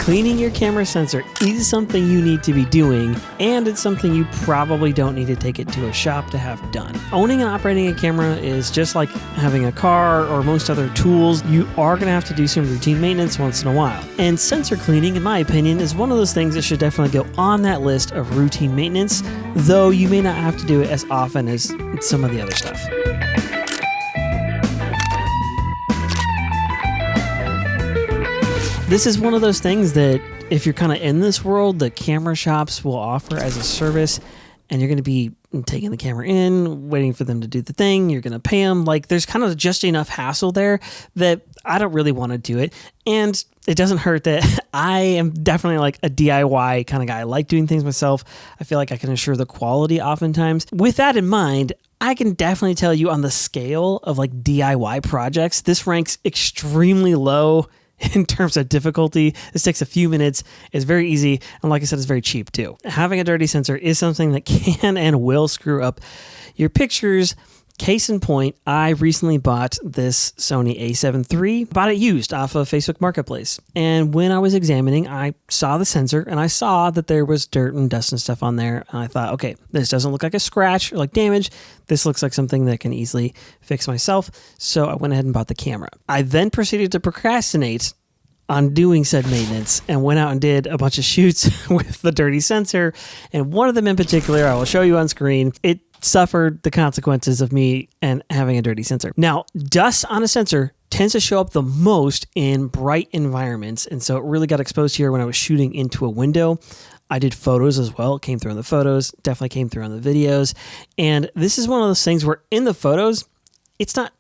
Cleaning your camera sensor is something you need to be doing, and it's something you probably don't need to take it to a shop to have done. Owning and operating a camera is just like having a car or most other tools. You are going to have to do some routine maintenance once in a while. And sensor cleaning, in my opinion, is one of those things that should definitely go on that list of routine maintenance, though you may not have to do it as often as some of the other stuff. This is one of those things that if you're kind of in this world, the camera shops will offer as a service, and you're going to be taking the camera in, waiting for them to do the thing. You're going to pay them. Like, there's kind of just enough hassle there that I don't really want to do it. And it doesn't hurt that I am definitely like a DIY kind of guy. I like doing things myself. I feel like I can assure the quality oftentimes. With that in mind, I can definitely tell you on the scale of like DIY projects, this ranks extremely low in terms of difficulty. This takes a few minutes. It's very easy. And like I said, it's very cheap too. Having a dirty sensor is something that can and will screw up your pictures. Case in point, I recently bought this Sony A7III, bought it used off of Facebook Marketplace. And when I was examining, I saw the sensor and I saw that there was dirt and dust and stuff on there. And I thought, okay, this doesn't look like a scratch or like damage. This looks like something that I can easily fix myself. So I went ahead and bought the camera. I then proceeded to procrastinate on doing said maintenance and went out and did a bunch of shoots with the dirty sensor. And one of them in particular, I will show you on screen, it suffered the consequences of me and having a dirty sensor. Now, dust on a sensor tends to show up the most in bright environments. And so it really got exposed here when I was shooting into a window. I did photos as well. It came through in the photos, definitely came through on the videos. And this is one of those things where in the photos, it's not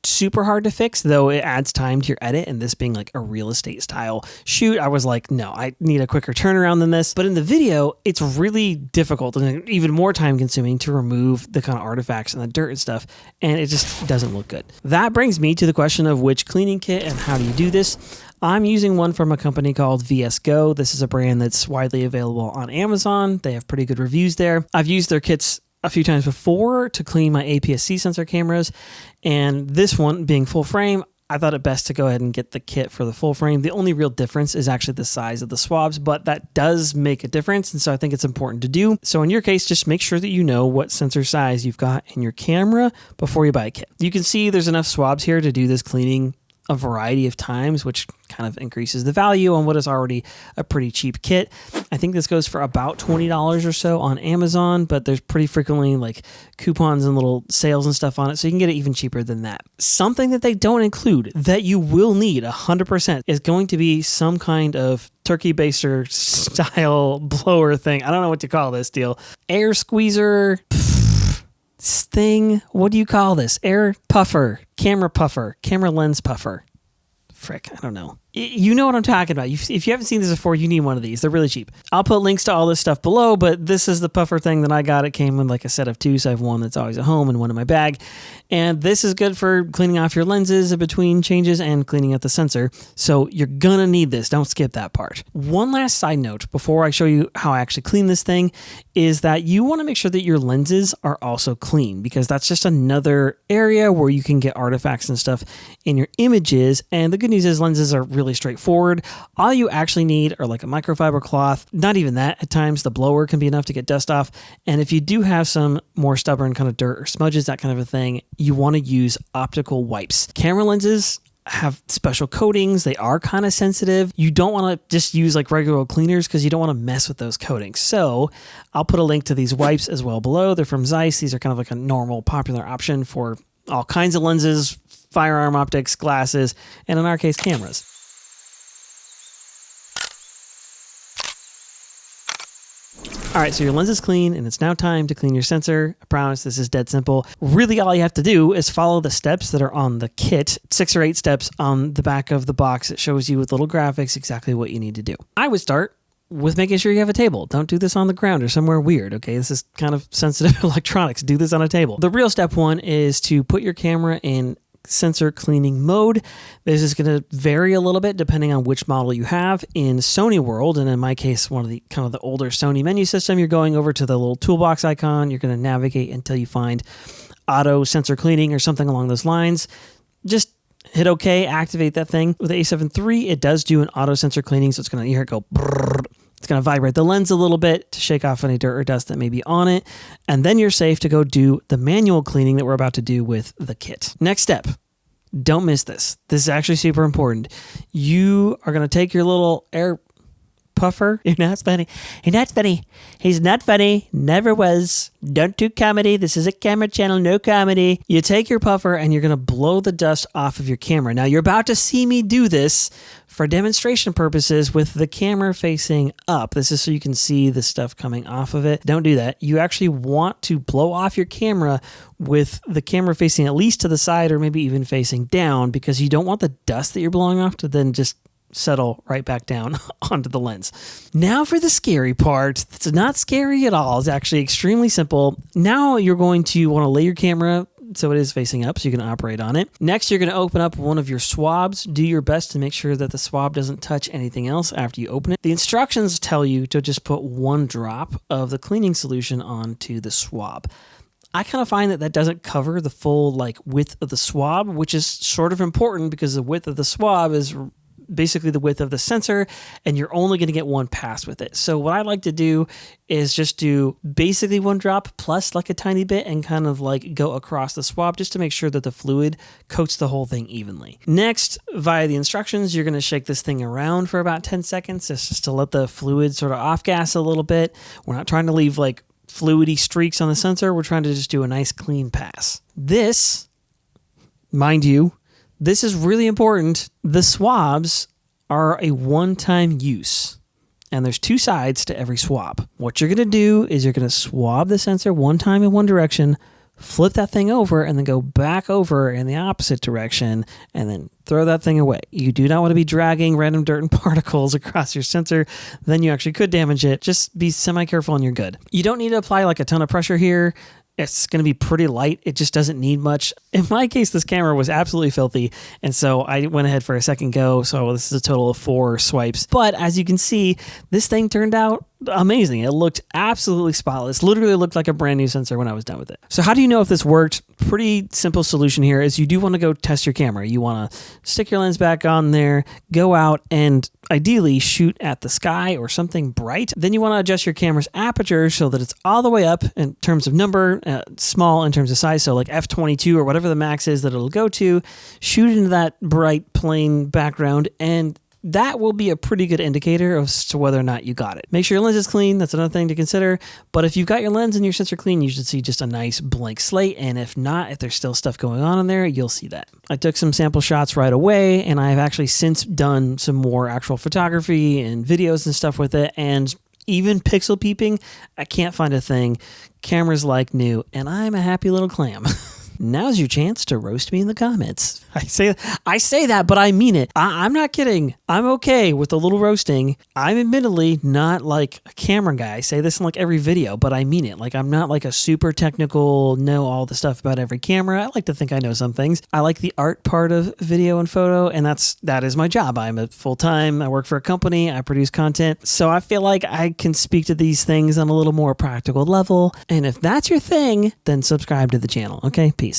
super hard to fix, though it adds time to your edit. And this being like a real estate style shoot, I was like, no, I need a quicker turnaround than this. But in the video, it's really difficult and even more time consuming to remove the kind of artifacts and the dirt and stuff. And it just doesn't look good. That brings me to the question of which cleaning kit and how do you do this? I'm using one from a company called VSGO. This is a brand that's widely available on Amazon. They have pretty good reviews there. I've used their kits a few times before to clean my APS-C sensor cameras, and this one being full frame, I thought it best to go ahead and get the kit for the full frame. The only real difference is actually the size of the swabs, but that does make a difference, and so I think it's important to do. So in your case, just make sure that you know what sensor size you've got in your camera before you buy a kit. You can see there's enough swabs here to do this cleaning a variety of times, which kind of increases the value on what is already a pretty cheap kit. I think this goes for about $20 or so on Amazon, but there's pretty frequently like coupons and little sales and stuff on it, so you can get it even cheaper than that. Something that they don't include that you will need 100% is going to be some kind of turkey baster style blower thing. I don't know what to call this deal. Air squeezer thing. What do you call this? Air puffer, camera lens puffer. Frick, I don't know. You know what I'm talking about. If you haven't seen this before, you need one of these. They're really cheap. I'll put links to all this stuff below, but this is the puffer thing that I got. It came in like a set of two, so I have one that's always at home and one in my bag. And this is good for cleaning off your lenses between changes and cleaning out the sensor. So you're gonna need this. Don't skip that part. One last side note before I show you how I actually clean this thing is that you want to make sure that your lenses are also clean, because that's just another area where you can get artifacts and stuff in your images. And the good news is lenses are really straightforward. All you actually need are like a microfiber cloth. Not even that. At times the blower can be enough to get dust off. And if you do have some more stubborn kind of dirt or smudges, that kind of a thing, you want to use optical wipes. Camera lenses have special coatings. They are kind of sensitive. You don't want to just use like regular cleaners because you don't want to mess with those coatings. So I'll put a link to these wipes as well below. They're from Zeiss. These are kind of like a normal popular option for all kinds of lenses, firearm optics, glasses, and in our case, cameras. All right, so your lens is clean and it's now time to clean your sensor. I promise this is dead simple. Really all you have to do is follow the steps that are on the kit, 6 or 8 steps on the back of the box. It shows you with little graphics exactly what you need to do. I would start with making sure you have a table. Don't do this on the ground or somewhere weird, okay? This is kind of sensitive electronics. Do this on a table. The real step one is to put your camera in sensor cleaning mode. This is going to vary a little bit depending on which model you have. In Sony world, and in my case, one of the kind of the older Sony menu system, you're going over to the little toolbox icon. You're going to navigate until you find auto sensor cleaning or something along those lines. Just Hit OK, activate that thing. With the A7 III, it does do an auto sensor cleaning, so it's going to, you hear it go brrr. It's going to vibrate the lens a little bit to shake off any dirt or dust that may be on it. And then you're safe to go do the manual cleaning that we're about to do with the kit. Next step. Don't miss this. This is actually super important. You are going to take your little air puffer. You're not funny. You're not funny. He's not funny. Never was. Don't do comedy. This is a camera channel. No comedy. You take your puffer and you're going to blow the dust off of your camera. Now, you're about to see me do this for demonstration purposes with the camera facing up. This is so you can see the stuff coming off of it. Don't do that. You actually want to blow off your camera with the camera facing at least to the side or maybe even facing down, because you don't want the dust that you're blowing off to then just settle right back down onto the lens. Now for the scary part. It's not scary at all. It's actually extremely simple. Now you're going to want to lay your camera so it is facing up so you can operate on it. Next, you're going to open up one of your swabs. Do your best to make sure that the swab doesn't touch anything else after you open it. The instructions tell you to just put 1 drop of the cleaning solution onto the swab. I kind of find that that doesn't cover the full width of the swab, which is sort of important because the width of the swab is basically the width of the sensor, and you're only going to get 1 pass with it. So what I like to do is just do basically 1 drop plus a tiny bit and kind of go across the swab just to make sure that the fluid coats the whole thing evenly. Next, via the instructions, you're going to shake this thing around for about 10 seconds just to let the fluid sort of off gas a little bit. We're not trying to leave fluidy streaks on the sensor. We're trying to just do a nice clean pass. This, mind you, this is really important. The swabs are a one-time use, and there's 2 sides to every swab. What you're going to do is you're going to swab the sensor 1 time in one direction, flip that thing over, and then go back over in the opposite direction, and then throw that thing away. You do not want to be dragging random dirt and particles across your sensor. Then you actually could damage it. Just be semi-careful and you're good. You don't need to apply a ton of pressure here. It's going to be pretty light. It just doesn't need much. In my case, this camera was absolutely filthy, and so I went ahead for a second go. So this is a total of 4 swipes. But as you can see, this thing turned out amazing. It looked absolutely spotless. Literally looked like a brand new sensor when I was done with it. So how do you know if this worked? Pretty simple solution here is you do want to go test your camera. You want to stick your lens back on there, go out, and ideally shoot at the sky or something bright. Then you want to adjust your camera's aperture so that it's all the way up in terms of number, small in terms of size. So f22 or whatever the max is that it'll go to. Shoot into that bright plain background, and that will be a pretty good indicator as to whether or not you got it. Make sure your lens is clean. That's another thing to consider. But if you've got your lens and your sensor clean, you should see just a nice blank slate. And if not, if there's still stuff going on in there, you'll see that. I took some sample shots right away, and I've actually since done some more actual photography and videos and stuff with it. And even pixel peeping, I can't find a thing. Camera's like new, and I'm a happy little clam. Now's your chance to roast me in the comments. I say that, but I mean it. I'm not kidding. I'm okay with a little roasting. I'm admittedly not a camera guy. I say this in every video, but I mean it. I'm not a super technical, know all the stuff about every camera. I like to think I know some things. I like the art part of video and photo, and that is my job. I'm a full-time, I work for a company, I produce content. So I feel like I can speak to these things on a little more practical level. And if that's your thing, then subscribe to the channel. Okay, peace.